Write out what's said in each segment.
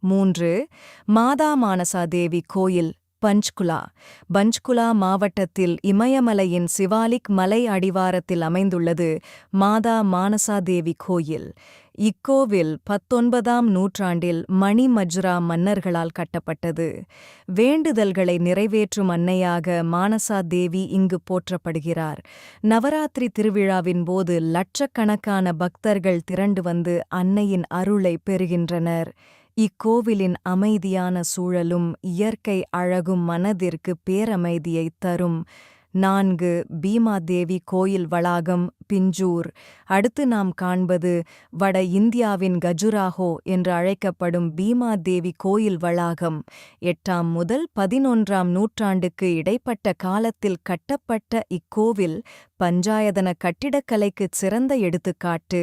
3. மாதா மானசா தேவி கோயில் பஞ்ச்குலா மாவட்டத்தில் இமயமலையின் சிவாலிக் மலை அடிவாரத்தில் அமைந்துள்ளது மாதா மானசா தேவி கோயில். இக்கோவில் 19ஆம் நூற்றாண்டில் மணி மஜ்ரா மன்னர்களால் கட்டப்பட்டது. வேண்டுதல்களை நிறைவேற்றும் அன்னையாக மானசா தேவி இங்கு போற்றப்படுகிறார். நவராத்திரி திருவிழாவின் போது லட்சக்கணக்கான பக்தர்கள் திரண்டு வந்து அன்னையின் அருளை பெறுகின்றனர். இக்கோவிலின் அமைதியான சூழலும் இயற்கை அழகும் மனதிற்கு பேரமைதியைத் தரும். 4. பீமாதேவி கோயில் வளாகம் பிஞ்சூர். அடுத்து நாம் காண்பது வட இந்தியாவின் கஜுராஹோ என்று அழைக்கப்படும் பீமாதேவி கோயில் வளாகம். 8ஆம் முதல் 11ஆம் நூற்றாண்டுக்கு இடைப்பட்ட காலத்தில் கட்டப்பட்ட இக்கோவில் பஞ்சாயதன கட்டிடக்கலைக்குச் சிறந்த எடுத்துக்காட்டு.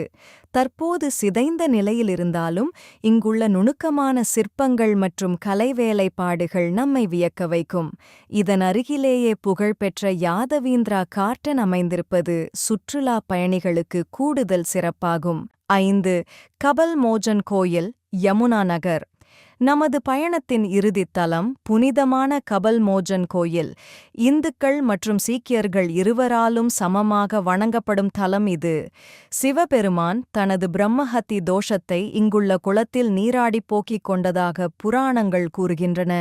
தற்போது சிதைந்த நிலையில் இருந்தாலும் இங்குள்ள நுணுக்கமான சிற்பங்கள் மற்றும் கலைவேலைப்பாடுகள் நம்மை வியக்க வைக்கும். இதன் அருகிலேயே புகழ்பெற்ற யாதவீந்திரா கார்டன் அமைந்திருப்பது சுற்றுலா பயணிகளுக்கு கூடுதல் சிறப்பாகும். 5. கபல் மோச்சன் கோயில் யமுனா நகர். நமது பயணத்தின் இறுதித் தலம் புனிதமான கபல் மோச்சன் கோயில். இந்துக்கள் மற்றும் சீக்கியர்கள் இருவராலும் சமமாக வணங்கப்படும் தலம் இது. சிவபெருமான் தனது பிரம்மஹத்தி தோஷத்தை இங்குள்ள குளத்தில் நீராடிப் போக்கிக் கொண்டதாக புராணங்கள் கூறுகின்றன.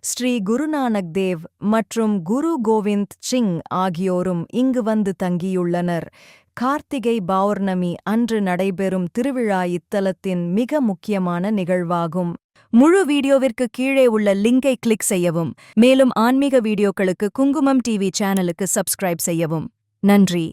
ஸ்ரீ குருநானக் தேவ் மற்றும் குரு கோவிந்த் சிங் ஆகியோரும் இங்கு வந்து தங்கியுள்ளனர். கார்த்திகை பௌர்ணமி அன்று நடைபெறும் திருவிழா இத்தலத்தின் மிக முக்கியமான நிகழ்வாகும். முழு வீடியோவிற்கு கீழே உள்ள லிங்கை கிளிக் செய்யவும். மேலும் ஆன்மீக வீடியோக்களுக்கு குங்குமம் டிவி சேனலுக்கு சப்ஸ்கிரைப் செய்யவும். நன்றி.